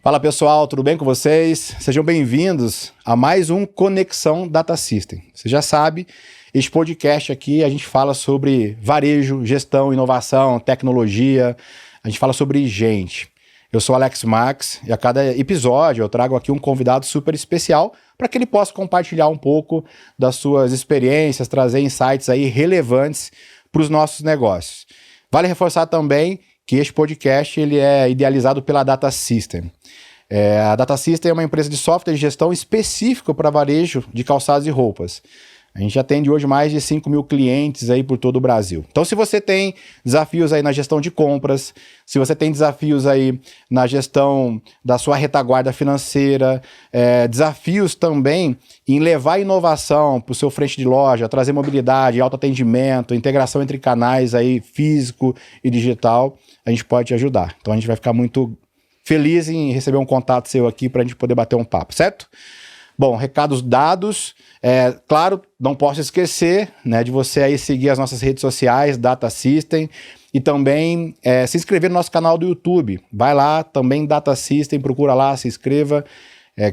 Fala pessoal, tudo bem com vocês? Sejam bem-vindos a mais um Conexão Data System. Você já sabe, este podcast aqui a gente fala sobre varejo, gestão, inovação, tecnologia, a gente fala sobre gente. Eu sou Alex Max e a cada episódio eu trago aqui um convidado super especial para que ele possa compartilhar um pouco das suas experiências, trazer insights aí relevantes para os nossos negócios. Vale reforçar também que este podcast ele é idealizado pela Data System. A Data System é uma empresa de software de gestão específico para varejo de calçados e roupas. A gente atende hoje mais de 5 mil clientes aí por todo o Brasil. Então, se você tem desafios aí na gestão de compras, se você tem desafios aí na gestão da sua retaguarda financeira, desafios também em levar inovação para o seu frente de loja, trazer mobilidade, autoatendimento, integração entre canais aí físico e digital, a gente pode te ajudar. Então, a gente vai ficar muito feliz em receber um contato seu aqui para a gente poder bater um papo, certo? Bom, recados dados. Claro, não posso esquecer, né, de você aí seguir as nossas redes sociais, Data System, e também se inscrever no nosso canal do YouTube. Vai lá, também Data System, procura lá, se inscreva,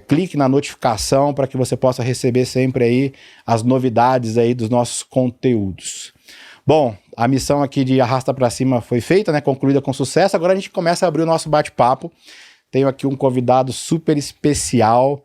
clique na notificação para que você possa receber sempre aí as novidades aí dos nossos conteúdos. Bom, a missão aqui de arrasta para cima foi feita, né, concluída com sucesso. Agora a gente começa a abrir o nosso bate-papo. Tenho aqui um convidado super especial,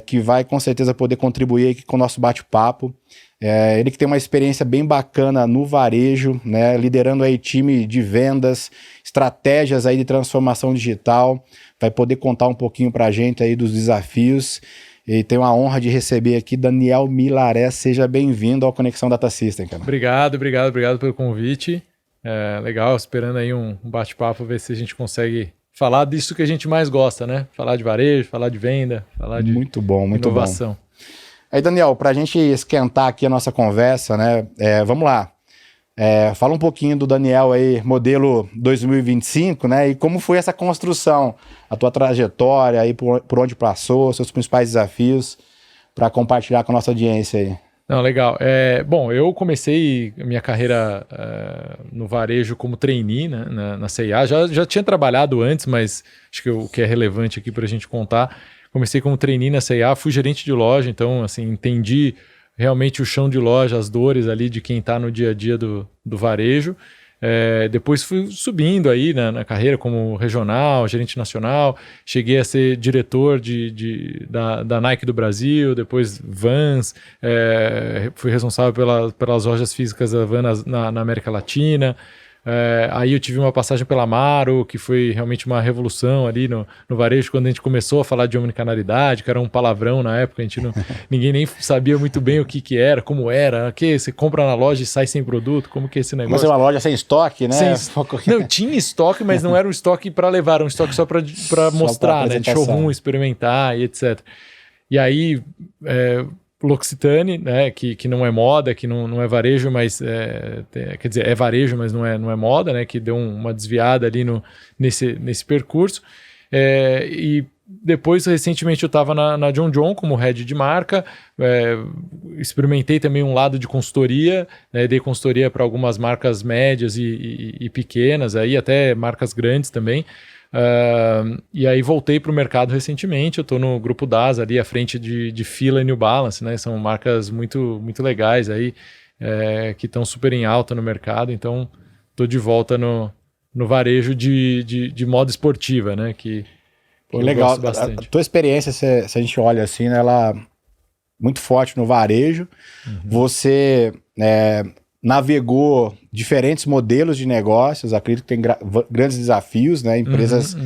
que vai com certeza poder contribuir aqui com o nosso bate-papo. Ele que tem uma experiência bem bacana no varejo, né, liderando aí time de vendas, estratégias aí de transformação digital, vai poder contar um pouquinho para a gente aí dos desafios. E tenho a honra de receber aqui Daniel Milaré. Seja bem-vindo ao Conexão Data System, cara. Obrigado pelo convite. Legal, esperando aí um bate-papo, ver se a gente consegue falar disso que a gente mais gosta, né? Falar de varejo, falar de venda, falar de muito bom. inovação. Aí, Daniel, para a gente esquentar aqui a nossa conversa, né? Vamos lá. Fala um pouquinho do Daniel aí, modelo 2025, né? E como foi essa construção, a tua trajetória aí, por onde passou, seus principais desafios, para compartilhar com a nossa audiência aí. Não, legal. Bom, eu comecei minha carreira no varejo como trainee, né, na C&A. Já tinha trabalhado antes, mas acho que o que é relevante aqui para a gente contar, comecei como trainee na C&A, fui gerente de loja, então assim, entendi realmente o chão de loja, as dores ali de quem está no dia a dia do varejo. Depois fui subindo aí na carreira como regional, gerente nacional, cheguei a ser diretor da Nike do Brasil, depois Vans, fui responsável pelas lojas físicas da Vans na América Latina. Aí eu tive uma passagem pela Amaro, que foi realmente uma revolução ali no varejo, quando a gente começou a falar de omnicanalidade, que era um palavrão na época, ninguém nem sabia muito bem o que era, como era, que você compra na loja e sai sem produto, como que é esse negócio? Mas é uma loja sem estoque, né? Não, tinha estoque, mas não era um estoque para levar, era um estoque só para mostrar, né? De showroom, experimentar e etc. E aí... L'Occitane, né, que não é moda, que não é varejo, mas quer dizer, é varejo, mas não é moda, né, que deu uma desviada ali nesse percurso. E depois, recentemente, eu estava na John John como head de marca, experimentei também um lado de consultoria, né, dei consultoria para algumas marcas médias e pequenas, aí até marcas grandes também. E aí voltei para o mercado recentemente, eu estou no grupo DAS ali à frente de Fila e New Balance, né? São marcas muito, muito legais aí, que estão super em alta no mercado, então estou de volta no varejo de moda esportiva, né? Que legal, gosto bastante. A tua experiência, se a gente olha assim, né, ela muito forte no varejo, você... navegou diferentes modelos de negócios, acredito que tem grandes desafios, né? Empresas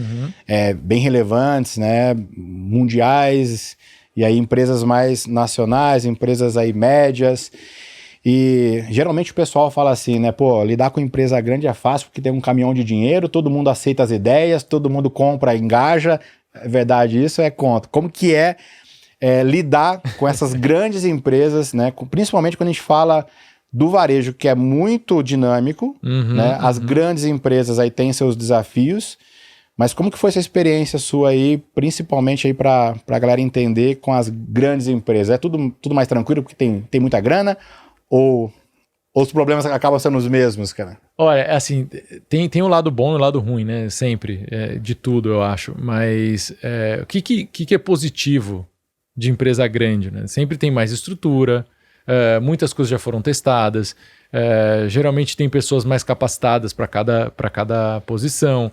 bem relevantes, né? Mundiais, e aí empresas mais nacionais, empresas aí médias. E geralmente o pessoal fala assim, né? Pô, lidar com empresa grande é fácil porque tem um caminhão de dinheiro, todo mundo aceita as ideias, todo mundo compra, engaja. É verdade, isso é conta. Como que lidar com essas grandes empresas, né? Principalmente quando a gente fala do varejo, que é muito dinâmico, né? As grandes empresas aí têm seus desafios, mas como que foi essa experiência sua aí, principalmente aí para a galera entender com as grandes empresas? É tudo mais tranquilo porque tem muita grana ou Ou os problemas acabam sendo os mesmos, cara? Olha, assim, tem o lado bom e o lado ruim, né? Sempre, de tudo, eu acho. Mas o que é positivo de empresa grande, né? Sempre tem mais estrutura, muitas coisas já foram testadas, geralmente tem pessoas mais capacitadas para cada posição.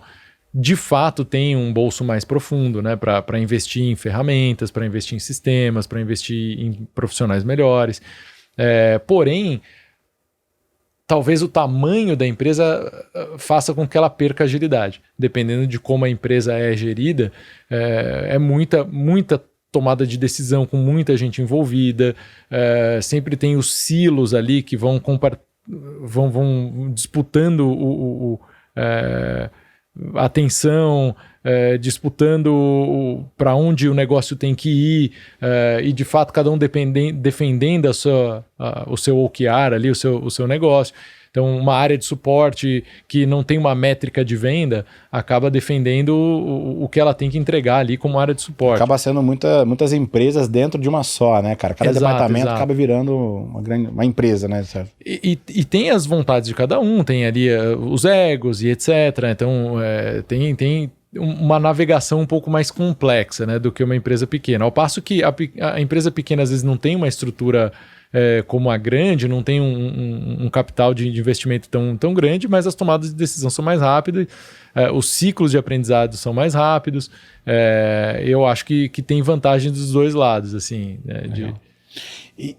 De fato, tem um bolso mais profundo, né? Para investir em ferramentas, para investir em sistemas, para investir em profissionais melhores. Porém, talvez o tamanho da empresa faça com que ela perca agilidade. Dependendo de como a empresa é gerida, é muita tomada de decisão com muita gente envolvida, sempre tem os silos ali que vão disputando a atenção, disputando para onde o negócio tem que ir, e de fato cada um defendendo o seu OKR ali, o seu negócio. Então uma área de suporte que não tem uma métrica de venda acaba defendendo o que ela tem que entregar ali como área de suporte. Acaba sendo muitas empresas dentro de uma só, né, cara? Cada departamento acaba virando uma empresa, né? Certo? E tem as vontades de cada um, tem ali os egos e etc. Então tem uma navegação um pouco mais complexa, né, do que uma empresa pequena. Ao passo que a empresa pequena às vezes não tem uma estrutura como a grande, não tem um capital de investimento tão grande, mas as tomadas de decisão são mais rápidas, os ciclos de aprendizado são mais rápidos. Eu acho que tem vantagem dos dois lados, assim. Né,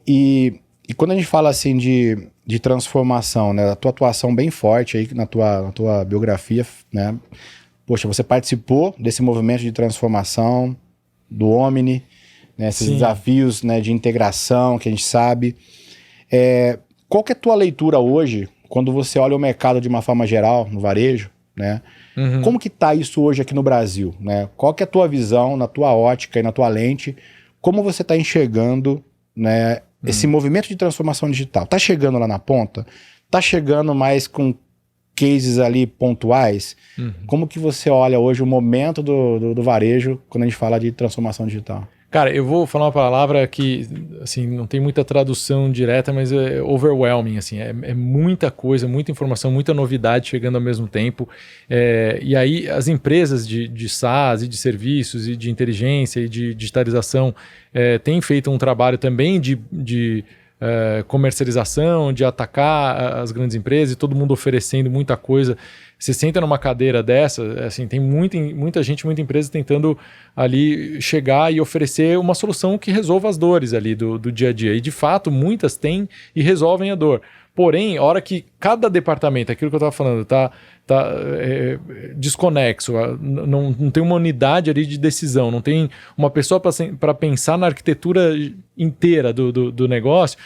E quando a gente fala assim de transformação, né, a tua atuação bem forte aí na tua biografia, né? Poxa, você participou desse movimento de transformação do Omni, né, esses desafios, né, de integração que a gente sabe. Qual que é a tua leitura hoje, quando você olha o mercado de uma forma geral, no varejo, né? Uhum. Como que está isso hoje aqui no Brasil? Né? Qual que é a tua visão, na tua ótica e na tua lente? Como você está enxergando, né, esse movimento de transformação digital? Está chegando lá na ponta? Está chegando mais com cases ali pontuais? Uhum. Como que você olha hoje o momento do varejo quando a gente fala de transformação digital? Cara, eu vou falar uma palavra que, assim, não tem muita tradução direta, mas é overwhelming, assim, é muita coisa, muita informação, muita novidade chegando ao mesmo tempo. E aí as empresas de SaaS e de serviços e de inteligência e de digitalização têm feito um trabalho também de comercialização, de atacar as grandes empresas, e todo mundo oferecendo muita coisa. Você senta numa cadeira dessa, assim, tem muita gente, muita empresa tentando ali chegar e oferecer uma solução que resolva as dores ali do dia a dia. E de fato, muitas têm e resolvem a dor. Porém, a hora que cada departamento, aquilo que eu estava falando, tá desconexo, não tem uma unidade ali de decisão, não tem uma pessoa para pensar na arquitetura inteira do negócio,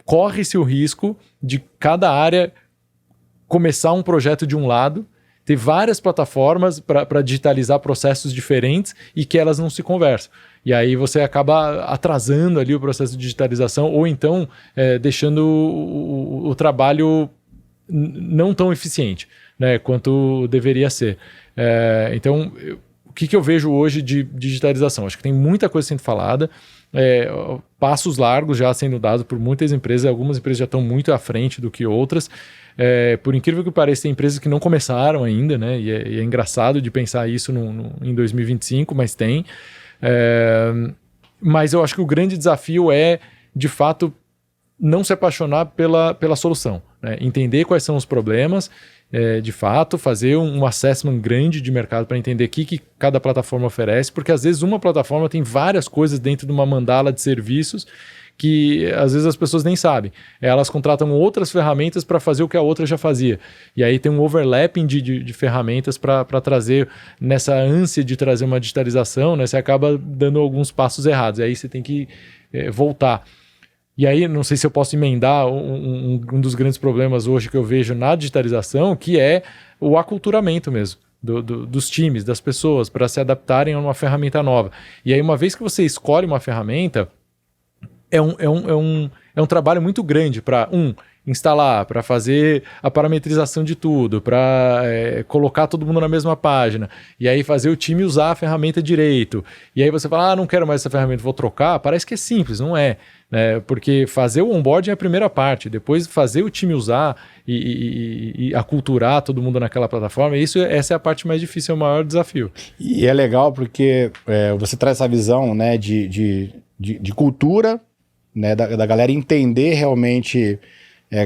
corre-se o risco de cada área começar um projeto de um lado, ter várias plataformas para digitalizar processos diferentes e que elas não se conversam. E aí você acaba atrasando ali o processo de digitalização ou então deixando o trabalho não tão eficiente, né, quanto deveria ser. Então, o que eu vejo hoje de digitalização? Acho que tem muita coisa sendo falada, passos largos já sendo dados por muitas empresas, algumas empresas já estão muito à frente do que outras. Por incrível que pareça, tem empresas que não começaram ainda, né? E é engraçado de pensar isso em 2025, mas tem. Mas eu acho que o grande desafio é, de fato, não se apaixonar pela solução, né? Entender quais são os problemas, de fato, fazer um assessment grande de mercado para entender o que cada plataforma oferece, porque às vezes uma plataforma tem várias coisas dentro de uma mandala de serviços que às vezes as pessoas nem sabem. Elas contratam outras ferramentas para fazer o que a outra já fazia. E aí tem um overlapping de ferramentas para trazer, nessa ânsia de trazer uma digitalização, né, você acaba dando alguns passos errados. E aí você tem que voltar. E aí, não sei se eu posso emendar um dos grandes problemas hoje que eu vejo na digitalização, que é o aculturamento mesmo. Dos times, das pessoas, para se adaptarem a uma ferramenta nova. E aí, uma vez que você escolhe uma ferramenta, é um trabalho muito grande para, instalar, para fazer a parametrização de tudo, para colocar todo mundo na mesma página, e aí fazer o time usar a ferramenta direito. E aí você fala, não quero mais essa ferramenta, vou trocar. Parece que é simples, não é. né? Porque fazer o onboarding é a primeira parte, depois fazer o time usar e aculturar todo mundo naquela plataforma, essa é a parte mais difícil, é o maior desafio. E é legal porque você traz essa visão, né, de cultura, né, da galera entender realmente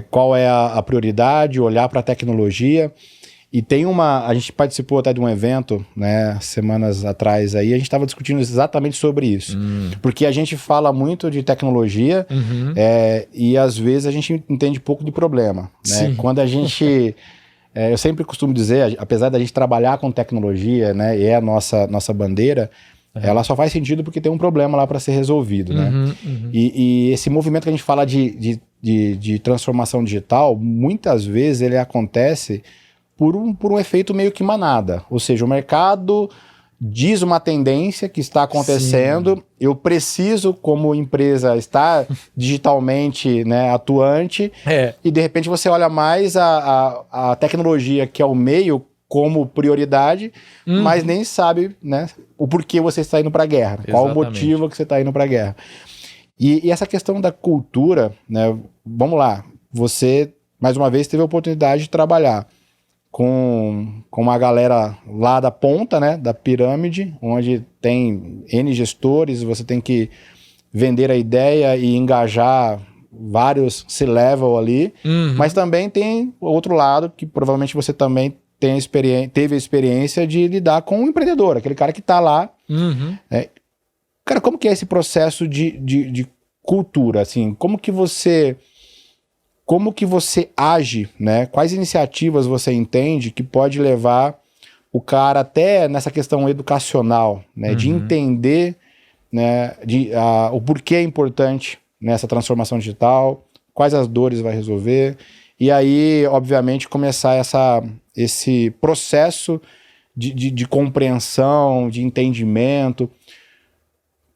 qual é a prioridade, olhar para a tecnologia. E a gente participou até de um evento, né, semanas atrás aí, a gente estava discutindo exatamente sobre isso. Porque a gente fala muito de tecnologia e às vezes a gente entende pouco de problema, né? Quando a gente... eu sempre costumo dizer, apesar da gente trabalhar com tecnologia, né, e é a nossa bandeira, ela só faz sentido porque tem um problema lá para ser resolvido, né? E esse movimento que a gente fala de transformação digital, muitas vezes ele acontece por um efeito meio que manada. Ou seja, o mercado diz uma tendência que está acontecendo, eu preciso, como empresa, estar digitalmente, né, atuante, e de repente você olha mais a tecnologia, que é o meio, como prioridade, mas nem sabe, né, o porquê você está indo para a guerra, qual o motivo que você está indo para a guerra. E essa questão da cultura, né, vamos lá, você, mais uma vez, teve a oportunidade de trabalhar com uma galera lá da ponta, né, da pirâmide, onde tem N gestores, você tem que vender a ideia e engajar vários C-level ali, mas também tem o outro lado, que provavelmente você também teve a experiência de lidar com um empreendedor, aquele cara que está lá. Cara, como que é esse processo de cultura? Assim, como que você age, né? Quais iniciativas você entende que pode levar o cara até nessa questão educacional, né? De entender, né, o porquê é importante nessa transformação digital, quais as dores vai resolver, e aí, obviamente, começar esse processo de compreensão, de entendimento.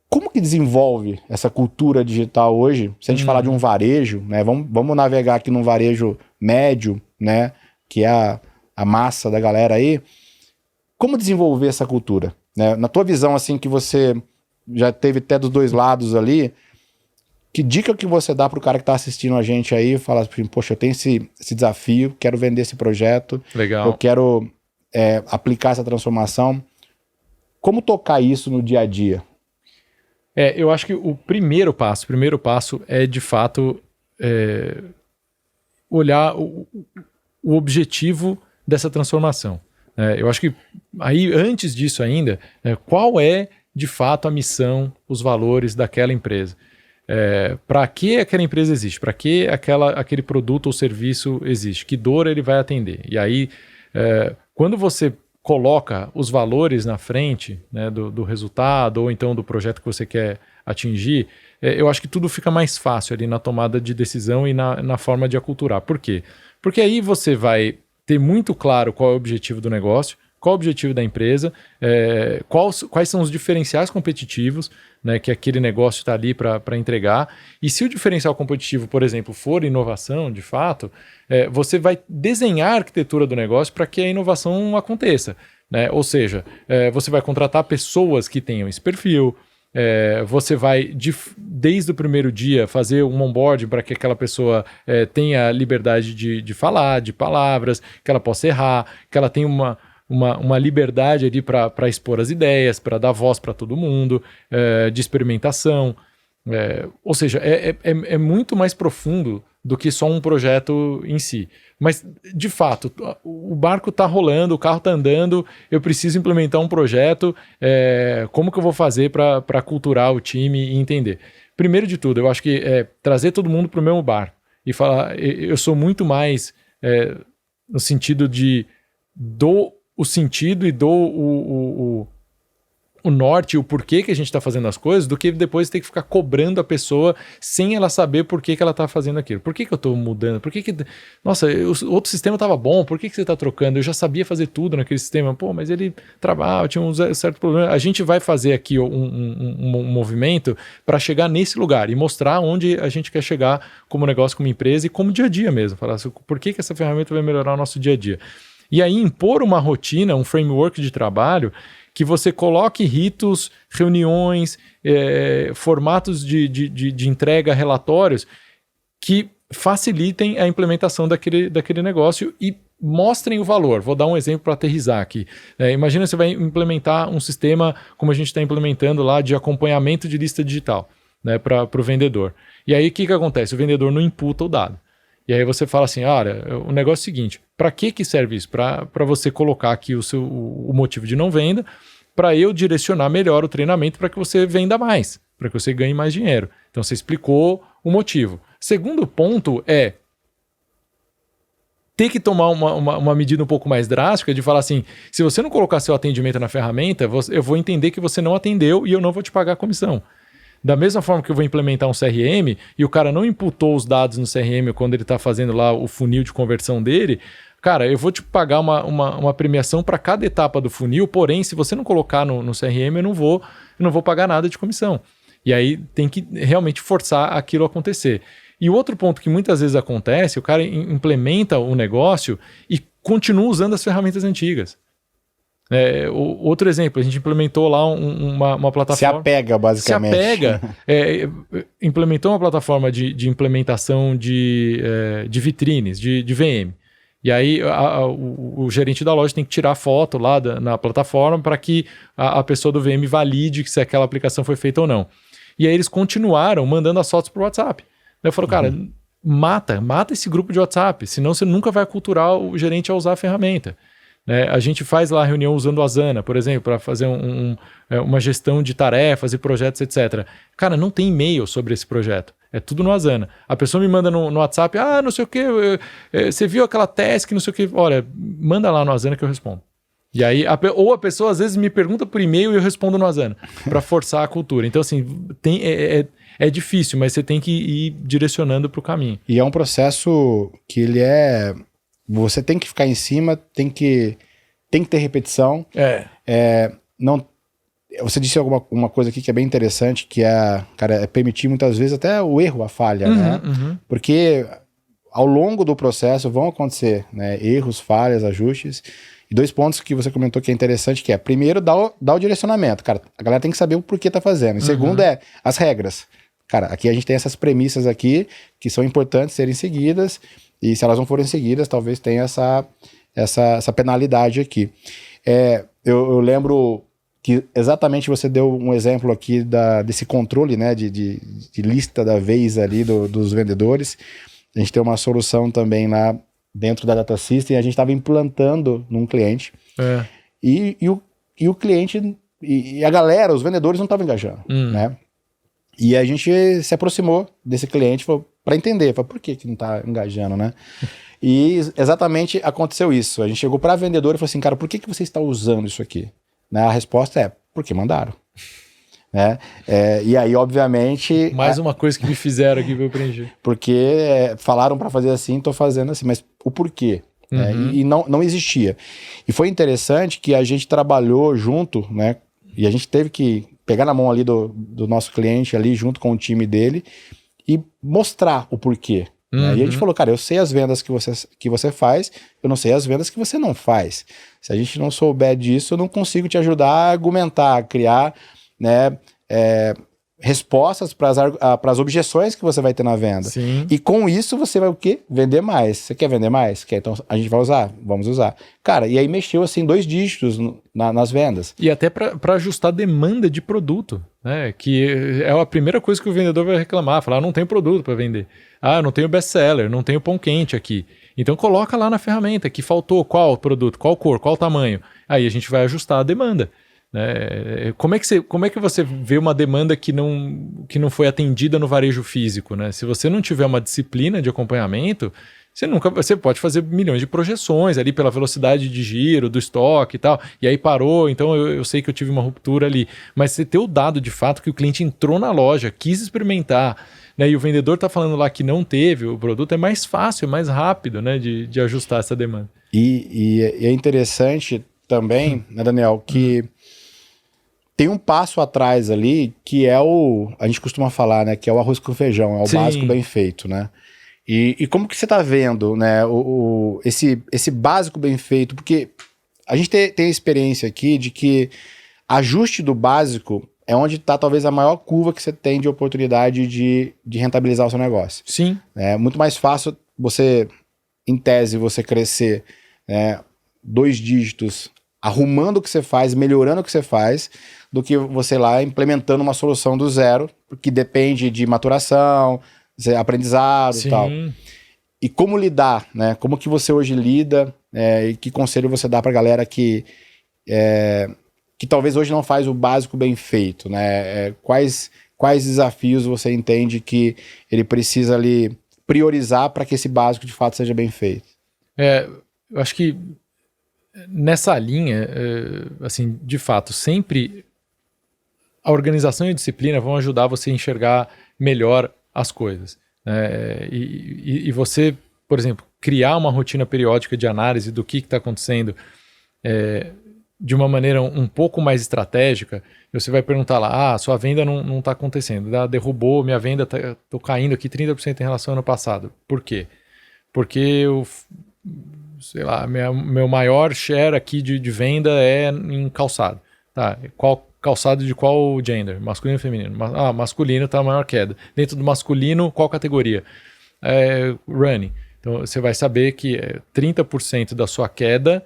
Como que desenvolve essa cultura digital hoje? Se a gente falar de um varejo, né? Vamos navegar aqui num varejo médio, né? Que é a massa da galera aí. Como desenvolver essa cultura? Né? Na tua visão, assim, que você já teve até dos dois lados ali, que dica que você dá para o cara que está assistindo a gente aí, falar assim, poxa, eu tenho esse desafio, quero vender esse projeto, legal, eu quero aplicar essa transformação. Como tocar isso no dia a dia? Eu acho que o primeiro passo é, de fato, olhar o objetivo dessa transformação. Eu acho que, aí, antes disso ainda, qual é, de fato, a missão, os valores daquela empresa? Para que aquela empresa existe? Para que aquele produto ou serviço existe? Que dor ele vai atender? E aí, quando você coloca os valores na frente, né, do resultado ou então do projeto que você quer atingir, eu acho que tudo fica mais fácil ali na tomada de decisão e na forma de aculturar. Por quê? Porque aí você vai ter muito claro qual é o objetivo do negócio, qual é o objetivo da empresa, quais são os diferenciais competitivos, né, que aquele negócio está ali para entregar. E se o diferencial competitivo, por exemplo, for inovação, de fato, você vai desenhar a arquitetura do negócio para que a inovação aconteça. Né? Ou seja, você vai contratar pessoas que tenham esse perfil, você vai, desde o primeiro dia, fazer um onboarding para que aquela pessoa tenha liberdade de falar, de palavras, que ela possa errar, que ela tenha uma liberdade ali para expor as ideias, para dar voz para todo mundo, de experimentação. Ou seja, é muito mais profundo do que só um projeto em si. Mas, de fato, o barco está rolando, o carro está andando, eu preciso implementar um projeto, como que eu vou fazer para culturar o time e entender? Primeiro de tudo, eu acho que trazer todo mundo para o mesmo barco e falar, eu sou muito mais no sentido de o sentido e o norte, o porquê que a gente está fazendo as coisas, do que depois ter que ficar cobrando a pessoa sem ela saber por que ela está fazendo aquilo. Por que eu estou mudando? Nossa, o outro sistema estava bom, por que você está trocando? Eu já sabia fazer tudo naquele sistema. Pô, mas ele travava, tinha um certo problema. A gente vai fazer aqui um movimento para chegar nesse lugar e mostrar onde a gente quer chegar como negócio, como empresa e como dia a dia mesmo. Falar assim, por que essa ferramenta vai melhorar o nosso dia a dia? E aí impor uma rotina, um framework de trabalho que você coloque ritos, reuniões, formatos de entrega, relatórios que facilitem a implementação daquele negócio e mostrem o valor. Vou dar um exemplo para aterrissar aqui. Imagina você vai implementar um sistema como a gente está implementando lá de acompanhamento de lista digital, né, para o vendedor. E aí o que acontece? O vendedor não imputa o dado. E aí você fala assim, olha, o negócio é o seguinte, para que serve isso? Para você colocar aqui o motivo de não venda, para eu direcionar melhor o treinamento para que você venda mais, para que você ganhe mais dinheiro. Então você explicou o motivo. Segundo ponto é ter que tomar uma medida um pouco mais drástica de falar assim, se você não colocar seu atendimento na ferramenta, eu vou entender que você não atendeu e eu não vou te pagar a comissão. Da mesma forma que eu vou implementar um CRM e o cara não imputou os dados no CRM quando ele está fazendo lá o funil de conversão dele, cara, eu vou te pagar uma premiação para cada etapa do funil, porém, se você não colocar no CRM, eu não vou pagar nada de comissão. E aí tem que realmente forçar aquilo a acontecer. E o outro ponto que muitas vezes acontece, o cara implementa o negócio e continua usando as ferramentas antigas. Outro exemplo, a gente implementou lá uma plataforma... Se apega, basicamente. Se apega. Implementou uma plataforma de implementação de vitrines, de VM. E aí o gerente da loja tem que tirar foto lá na plataforma para que a pessoa do VM valide se aquela aplicação foi feita ou não. E aí eles continuaram mandando as fotos por WhatsApp. Eu falo, cara, mata esse grupo de WhatsApp, senão você nunca vai aculturar o gerente a usar a ferramenta. A gente faz lá a reunião usando o Asana, por exemplo, para fazer uma gestão de tarefas e projetos, etc. Cara, não tem e-mail sobre esse projeto. É tudo no Asana. A pessoa me manda no WhatsApp, não sei o que, você viu aquela task, não sei o que. Olha, manda lá no Asana que eu respondo. E aí, ou a pessoa às vezes me pergunta por e-mail e eu respondo no Asana, para forçar a cultura. Então, assim, é difícil, mas você tem que ir direcionando para o caminho. E é um processo que ele você tem que ficar em cima, tem que ter repetição. Você disse uma coisa aqui que é bem interessante, que é permitir muitas vezes até o erro, a falha, né? Porque ao longo do processo vão acontecer, né, erros, falhas, ajustes. E 2 pontos que você comentou que é interessante, que é, primeiro, dar o direcionamento. Cara, a galera tem que saber o porquê tá fazendo. E segundo as regras. Cara, aqui a gente tem essas premissas aqui que são importantes serem seguidas, e se elas não forem seguidas, talvez tenha essa penalidade aqui. Eu lembro que exatamente você deu um exemplo aqui desse controle, né, de lista da vez ali dos vendedores. A gente tem uma solução também lá dentro da Data System, a gente estava implantando num cliente, e o cliente, e a galera, os vendedores não estavam engajando, né? E a gente se aproximou desse cliente para entender, por que não está engajando, né? E exatamente aconteceu isso. A gente chegou para a vendedora e falou assim, cara, por que você está usando isso aqui? Né? A resposta é, porque mandaram. Né? E aí, obviamente... Mais uma coisa que me fizeram aqui para eu preencher. Porque falaram para fazer assim, estou fazendo assim, mas o porquê? Né? E não existia. E foi interessante que a gente trabalhou junto, né? E a gente teve que pegar na mão ali do nosso cliente ali, junto com o time dele, e mostrar o porquê. Né? E a gente falou, cara, eu sei as vendas que você faz, eu não sei as vendas que você não faz. Se a gente não souber disso, eu não consigo te ajudar a argumentar, a criar, né, respostas para as objeções que você vai ter na venda. Sim. E com isso você vai o quê? Vender mais. Você quer vender mais? Quer? Então a gente vai usar? Vamos usar. Cara, e aí mexeu assim 2 dígitos nas vendas. E até para ajustar a demanda de produto, né? Que é a primeira coisa que o vendedor vai reclamar, falar, não tenho produto para vender. Não tenho best-seller, não tenho pão quente aqui. Então coloca lá na ferramenta que faltou qual produto, qual cor, qual tamanho. Aí a gente vai ajustar a demanda. Como é que você vê uma demanda que não foi atendida no varejo físico, né? Se você não tiver uma disciplina de acompanhamento, você pode fazer milhões de projeções ali pela velocidade de giro do estoque e tal, e aí parou, então eu sei que eu tive uma ruptura ali, mas você ter o dado de fato que o cliente entrou na loja, quis experimentar, né, e o vendedor está falando lá que não teve o produto, é mais fácil, é mais rápido, né, de ajustar essa demanda. E é interessante também, né, Daniel, que tem um passo atrás ali, que é a gente costuma falar, né, que é o arroz com feijão, é o básico bem feito, né? E como que você está vendo, né, esse básico bem feito? Porque a gente tem a experiência aqui de que ajuste do básico é onde está talvez a maior curva que você tem de oportunidade de rentabilizar o seu negócio. Sim. É muito mais fácil você, em tese, você crescer 2 dígitos arrumando o que você faz, melhorando o que você faz, do que você lá implementando uma solução do zero, que depende de maturação, aprendizado e tal. E como lidar, né? Como que você hoje lida e que conselho você dá pra galera que talvez hoje não faz o básico bem feito, né? Quais desafios você entende que ele precisa ali priorizar para que esse básico de fato seja bem feito? Eu acho que nessa linha, assim, de fato, sempre a organização e a disciplina vão ajudar você a enxergar melhor as coisas. E você, por exemplo, criar uma rotina periódica de análise do que está acontecendo de uma maneira um pouco mais estratégica. Você vai perguntar lá, sua venda não está acontecendo, derrubou, minha venda, estou caindo aqui 30% em relação ao ano passado. Por quê? Porque eu... sei lá, meu maior share aqui de venda é em calçado. Tá, calçado de qual gender? Masculino ou feminino? Masculino tá a maior queda. Dentro do masculino, qual categoria? Running. Então você vai saber que 30% da sua queda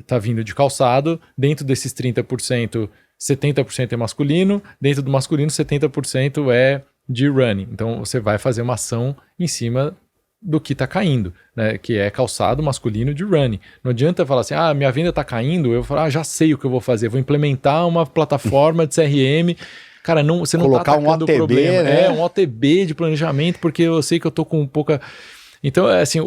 tá vindo de calçado. Dentro desses 30%, 70% é masculino. Dentro do masculino, 70% é de running. Então você vai fazer uma ação em cima do que está caindo, né? Que é calçado masculino de running. Não adianta falar assim, minha venda está caindo, eu falo, já sei o que eu vou fazer, vou implementar uma plataforma de CRM. Cara, você não está atacando o problema. Né? Um OTB de planejamento, porque eu sei que eu estou com pouca... Então, assim,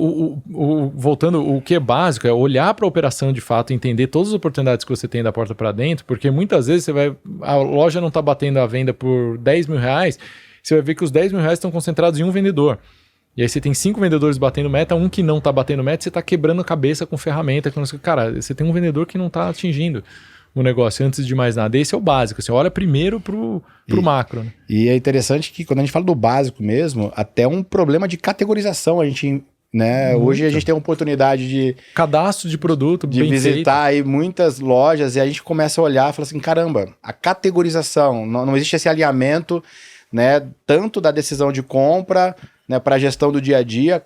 voltando, o que é básico é olhar para a operação de fato, entender todas as oportunidades que você tem da porta para dentro, porque muitas vezes a loja não está batendo a venda por 10 mil reais, você vai ver que os 10 mil reais estão concentrados em um vendedor. E aí você tem 5 vendedores batendo meta, um que não está batendo meta, você está quebrando a cabeça com ferramenta. Cara, você tem um vendedor que não está atingindo o negócio antes de mais nada. Esse é o básico. Você olha primeiro pro macro. Né? E é interessante que quando a gente fala do básico mesmo, até um problema de categorização a gente... Né? Hoje a gente tem a oportunidade de... cadastro de produto, de visitar aí muitas lojas e a gente começa a olhar e fala assim, caramba, a categorização, não existe esse alinhamento, né, tanto da decisão de compra... Né, para a gestão do dia a dia,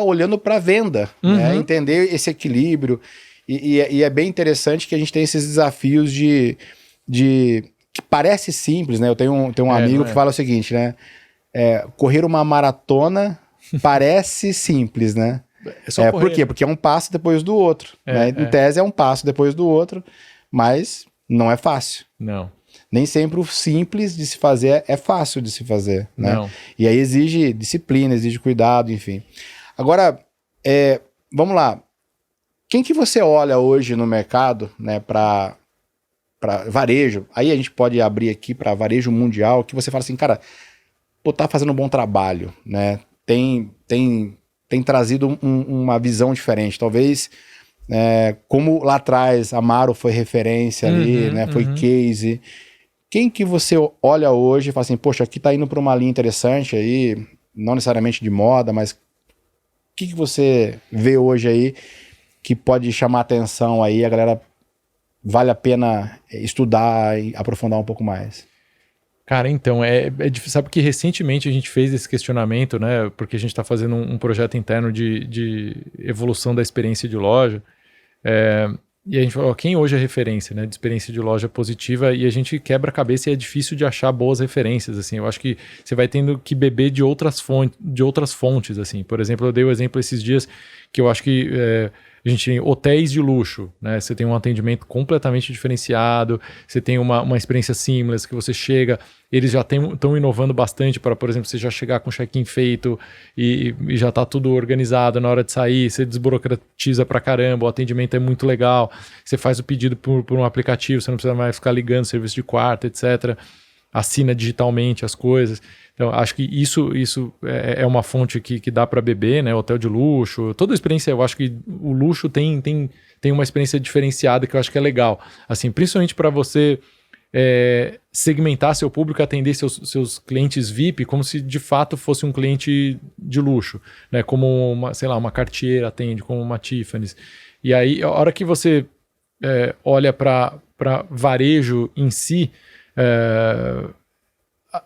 olhando para a venda, né, entender esse equilíbrio. E é bem interessante que a gente tem esses desafios que parece simples, né? Eu tenho um amigo que fala o seguinte, né? Correr uma maratona parece simples, né? Por quê? Porque é um passo depois do outro. Né? Em tese é um passo depois do outro, mas não é fácil. Não. Nem sempre o simples de se fazer é fácil de se fazer, né? Não. E aí exige disciplina, exige cuidado, enfim. Agora, vamos lá. Quem que você olha hoje no mercado, né, para varejo? Aí a gente pode abrir aqui para varejo mundial, que você fala assim, cara, tá fazendo um bom trabalho, né? Tem trazido uma visão diferente. Talvez, como lá atrás a Amaro foi referência ali, né? Foi case. Quem que você olha hoje e fala assim, poxa, aqui tá indo para uma linha interessante aí, não necessariamente de moda, mas o que você vê hoje aí que pode chamar atenção aí, a galera vale a pena estudar e aprofundar um pouco mais? Cara, então, é difícil, sabe que recentemente a gente fez esse questionamento, né, porque a gente está fazendo um projeto interno de evolução da experiência de loja, e a gente falou, quem hoje é referência, né, de experiência de loja positiva, e a gente quebra a cabeça e é difícil de achar boas referências, assim. Eu acho que você vai tendo que beber de outras fontes, assim. Por exemplo, eu dei o exemplo esses dias que eu acho que a gente tem hotéis de luxo, né? Você tem um atendimento completamente diferenciado, você tem uma experiência seamless que você chega, eles já estão inovando bastante para, por exemplo, você já chegar com o check-in feito e já está tudo organizado na hora de sair, você desburocratiza pra caramba, o atendimento é muito legal, você faz o pedido por um aplicativo, você não precisa mais ficar ligando serviço de quarto, etc. Assina digitalmente as coisas. Então, acho que isso é uma fonte que dá para beber, né? Hotel de luxo, toda a experiência, eu acho que o luxo tem uma experiência diferenciada que eu acho que é legal. Assim, principalmente para você segmentar seu público, atender seus clientes VIP como se de fato fosse um cliente de luxo, né? Como uma Cartier atende, como uma Tiffany's. E aí, a hora que você olha para para varejo em si,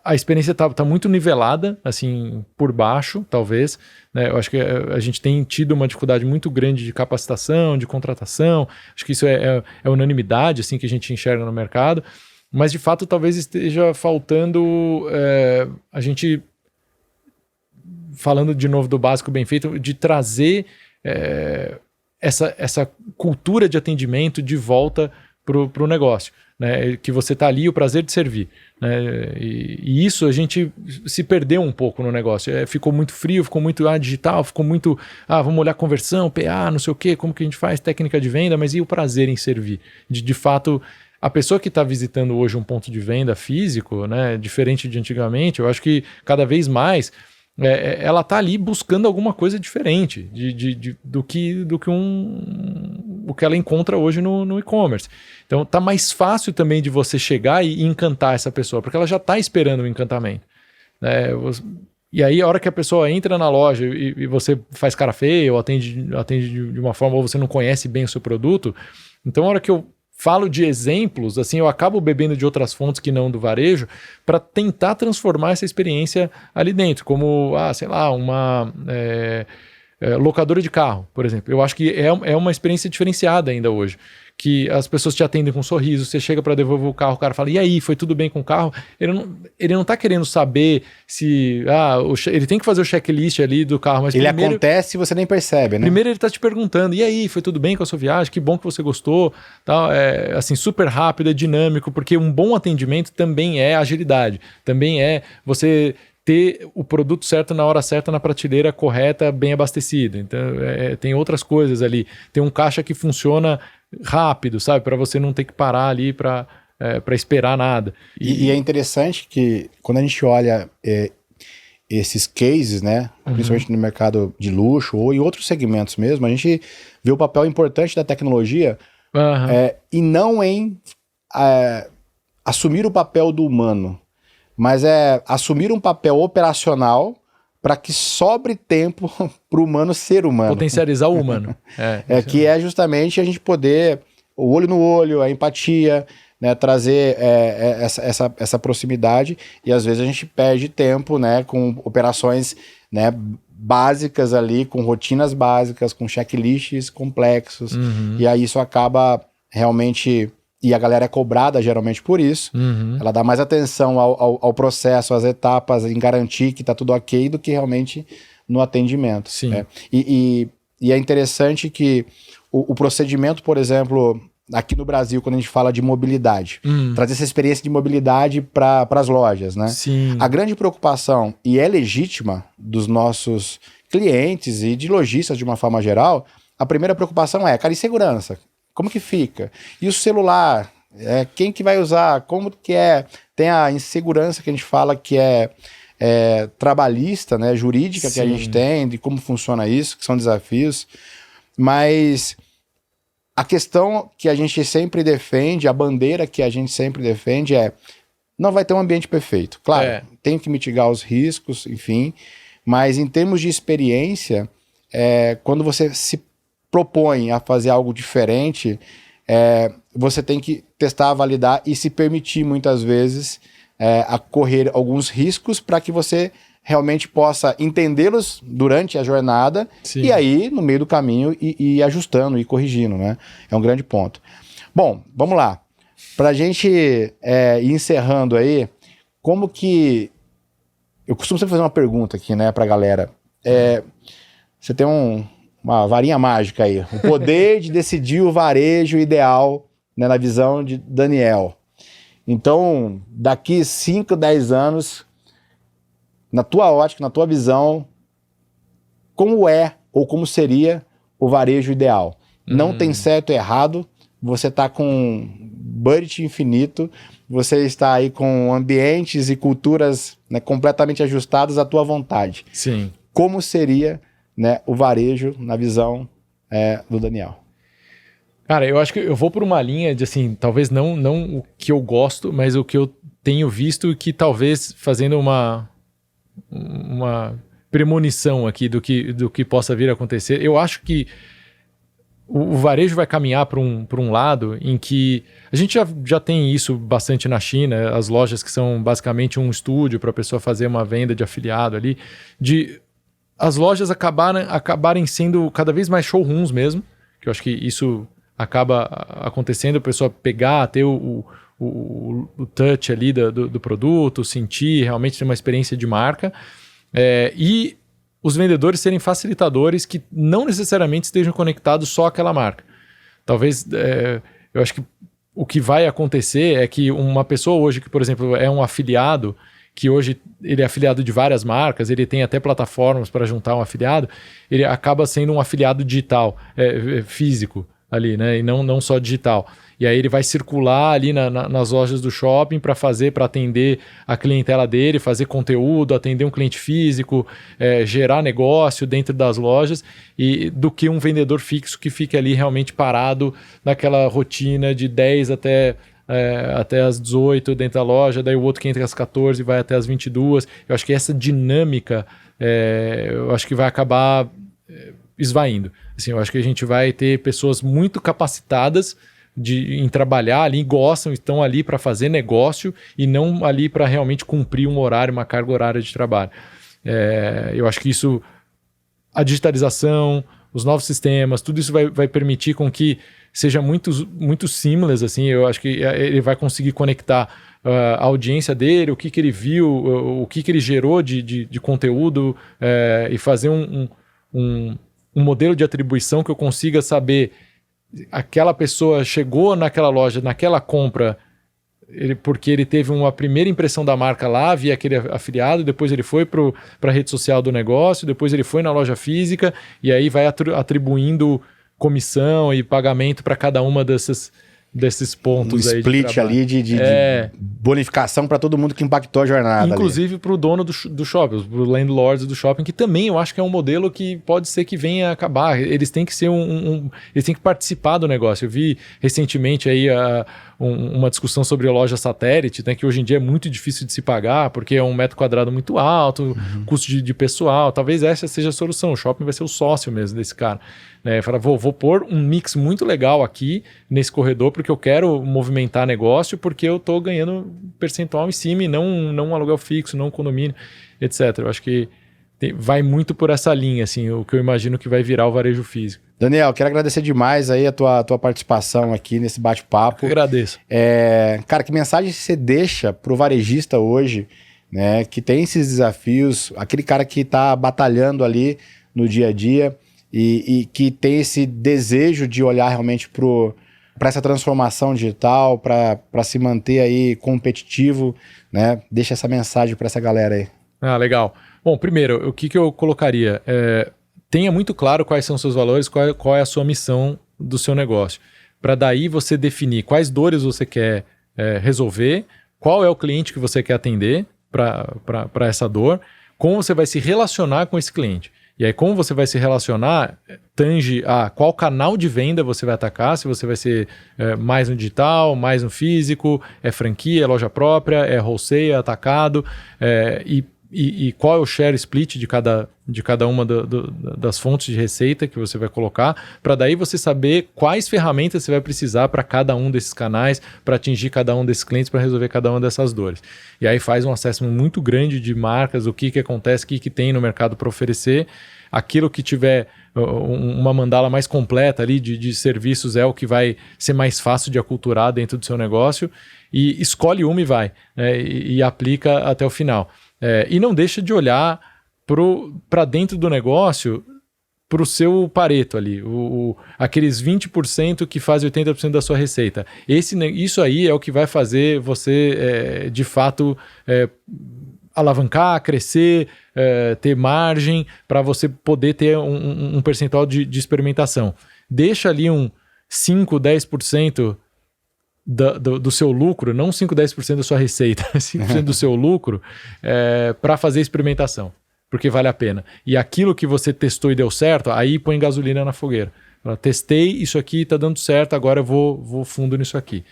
a experiência tá muito nivelada, assim, por baixo, talvez, né? Eu acho que a gente tem tido uma dificuldade muito grande de capacitação, de contratação, acho que isso é unanimidade, assim, que a gente enxerga no mercado, mas de fato talvez esteja faltando a gente, falando de novo do básico bem feito, de trazer essa cultura de atendimento de volta para o negócio, né? Que você está ali, o prazer de servir, né? E isso a gente se perdeu um pouco no negócio. Ficou muito frio, ficou muito digital, ficou muito vamos olhar conversão, PA, não sei o quê, como que a gente faz técnica de venda, mas e o prazer em servir? De fato, a pessoa que está visitando hoje um ponto de venda físico, né, diferente de antigamente, eu acho que cada vez mais ela está ali buscando alguma coisa diferente do que o que ela encontra hoje no e-commerce. Então tá mais fácil também de você chegar e encantar essa pessoa, porque ela já está esperando o encantamento. E aí a hora que a pessoa entra na loja e você faz cara feia ou atende de uma forma, ou você não conhece bem o seu produto, então a hora que eu falo de exemplos, assim, eu acabo bebendo de outras fontes que não do varejo para tentar transformar essa experiência ali dentro, como, sei lá, uma locadora de carro, por exemplo. Eu acho que é uma experiência diferenciada ainda hoje, que as pessoas te atendem com um sorriso, você chega para devolver o carro, o cara fala, e aí, foi tudo bem com o carro? Ele não tá querendo saber se... ele tem que fazer o checklist ali do carro, mas ele acontece e você nem percebe, né? Primeiro ele tá te perguntando, e aí, foi tudo bem com a sua viagem? Que bom que você gostou. Tal. Assim, super rápido, é dinâmico, porque um bom atendimento também é agilidade, também é você ter o produto certo na hora certa, na prateleira correta, bem abastecido. Então, tem outras coisas ali. Tem um caixa que funciona rápido, sabe? Para você não ter que parar ali para esperar nada. E é interessante que quando a gente olha esses cases, né? Principalmente no mercado de luxo ou em outros segmentos mesmo, a gente vê o papel importante da tecnologia e não em assumir o papel do humano, mas assumir um papel operacional para que sobre tempo para o humano ser humano. Potencializar o humano. Que é justamente a gente poder, o olho no olho, a empatia, né, trazer essa proximidade, e às vezes a gente perde tempo, né, com operações, né, básicas ali, com rotinas básicas, com checklists complexos, e aí isso acaba realmente... E a galera é cobrada geralmente por isso. Ela dá mais atenção ao processo, às etapas, em garantir que está tudo ok, do que realmente no atendimento. Sim. Né? E é interessante que o procedimento, por exemplo, aqui no Brasil, quando a gente fala de mobilidade, trazer essa experiência de mobilidade para as lojas, né? Sim. A grande preocupação, e é legítima, dos nossos clientes e de lojistas de uma forma geral, a primeira preocupação cara, e segurança? Como que fica? E o celular? Quem que vai usar? Como que é? Tem a insegurança que a gente fala que é trabalhista, né? Jurídica. Sim. Que a gente tem, de como funciona isso, que são desafios. Mas a questão que a gente sempre defende, a bandeira que a gente sempre defende não vai ter um ambiente perfeito. Claro, tem que mitigar os riscos, enfim, mas em termos de experiência, quando você se propõe a fazer algo diferente, você tem que testar, validar e se permitir muitas vezes a correr alguns riscos para que você realmente possa entendê-los durante a jornada. Sim. E aí, no meio do caminho, ir ajustando e corrigindo, né? É um grande ponto. Bom, vamos lá. Para a gente ir encerrando aí, como que... Eu costumo sempre fazer uma pergunta aqui, né, para a galera. Você tem uma varinha mágica aí, o poder de decidir o varejo ideal, né, na visão de Daniel. Então, daqui 5, 10 anos, na tua ótica, na tua visão, como ou como seria o varejo ideal? Não tem certo e errado, você está com budget infinito, você está aí com ambientes e culturas, né, completamente ajustadas à tua vontade. Sim. Como seria, né, o varejo na visão do Daniel? Cara, eu acho que eu vou por uma linha de, assim, talvez não o que eu gosto, mas o que eu tenho visto, que talvez fazendo uma premonição aqui do que possa vir a acontecer, eu acho que o varejo vai caminhar para um lado em que a gente já tem isso bastante na China, as lojas que são basicamente um estúdio para a pessoa fazer uma venda de afiliado ali, de as lojas acabarem sendo cada vez mais showrooms mesmo, que eu acho que isso acaba acontecendo, a pessoa pegar, ter o touch ali do produto, sentir, realmente ter uma experiência de marca, e os vendedores serem facilitadores que não necessariamente estejam conectados só àquela marca. Talvez, eu acho que o que vai acontecer é que uma pessoa hoje que, por exemplo, é um afiliado, que hoje ele é afiliado de várias marcas, ele tem até plataformas para juntar um afiliado, ele acaba sendo um afiliado digital, físico ali, né? E não só digital. E aí ele vai circular ali nas lojas do shopping para atender a clientela dele, fazer conteúdo, atender um cliente físico, gerar negócio dentro das lojas, do que um vendedor fixo que fica ali realmente parado naquela rotina de 10 até as 18 dentro da loja, daí o outro que entra às 14 vai até às 22. Eu acho que essa dinâmica eu acho que vai acabar esvaindo. Assim, eu acho que a gente vai ter pessoas muito capacitadas em trabalhar ali, estão ali para fazer negócio e não ali para realmente cumprir um horário, uma carga horária de trabalho. Eu acho que isso, a digitalização, os novos sistemas, tudo isso vai permitir com que seja muito seamless, assim. Eu acho que ele vai conseguir conectar a audiência dele, o que ele viu, o que ele gerou de conteúdo, e fazer um modelo de atribuição que eu consiga saber aquela pessoa chegou naquela loja, naquela compra, porque ele teve uma primeira impressão da marca lá, via aquele afiliado, depois ele foi para a rede social do negócio, depois ele foi na loja física, e aí vai atribuindo comissão e pagamento para cada uma desses pontos aí. Split ali de bonificação para todo mundo que impactou a jornada. Inclusive para o dono do shopping, para o landlord do shopping, que também eu acho que é um modelo que pode ser que venha a acabar. Eles têm que ser eles têm que participar do negócio. Eu vi recentemente aí uma discussão sobre a loja satélite, né, que hoje em dia é muito difícil de se pagar, porque é um metro quadrado muito alto, custo de pessoal. Talvez essa seja a solução. O shopping vai ser o sócio mesmo desse cara. Fala, vou pôr um mix muito legal aqui nesse corredor, porque eu quero movimentar negócio, porque eu estou ganhando percentual em cima e não um aluguel fixo, não um condomínio, etc. Eu acho que vai muito por essa linha, assim, o que eu imagino que vai virar o varejo físico. Daniel, quero agradecer demais aí a tua participação aqui nesse bate-papo. Eu agradeço. Cara, que mensagem você deixa pro varejista hoje, né, que tem esses desafios, aquele cara que está batalhando ali no dia a dia e que tem esse desejo de olhar realmente para essa transformação digital, para se manter aí competitivo, né? Deixa essa mensagem para essa galera aí. Legal. Bom, primeiro, o que eu colocaria? Tenha muito claro quais são os seus valores, qual é a sua missão do seu negócio. Para daí você definir quais dores você quer resolver, qual é o cliente que você quer atender para essa dor, como você vai se relacionar com esse cliente. E aí, como você vai se relacionar, tange a qual canal de venda você vai atacar, se você vai ser mais no digital, mais no físico, é franquia, é loja própria, é wholesale, é atacado, e qual é o share split de cada uma das fontes de receita que você vai colocar, para daí você saber quais ferramentas você vai precisar para cada um desses canais, para atingir cada um desses clientes, para resolver cada uma dessas dores. E aí faz um assessment muito grande de marcas, o que acontece, o que tem no mercado para oferecer. Aquilo que tiver uma mandala mais completa ali de serviços é o que vai ser mais fácil de aculturar dentro do seu negócio, e escolhe uma e vai, né, e aplica até o final. E não deixa de olhar para dentro do negócio, para o seu Pareto ali, aqueles 20% que fazem 80% da sua receita. Isso aí é o que vai fazer você, de fato, alavancar, crescer, ter margem, para você poder ter um percentual de experimentação. Deixa ali um 5, 10% do seu lucro, não 5, 10% da sua receita, 5% do seu lucro, para fazer experimentação, porque vale a pena. E aquilo que você testou e deu certo, aí põe gasolina na fogueira. Testei, isso aqui está dando certo, agora eu vou fundo nisso aqui.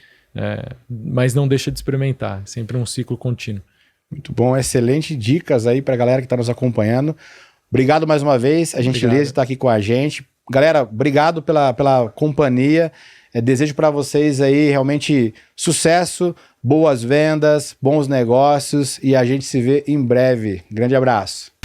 Mas não deixa de experimentar, sempre um ciclo contínuo. Muito bom, excelentes dicas aí para a galera que está nos acompanhando. Obrigado mais uma vez, a gentileza de estar aqui com a gente. Galera, obrigado pela companhia. Desejo para vocês aí realmente sucesso, boas vendas, bons negócios e a gente se vê em breve. Grande abraço.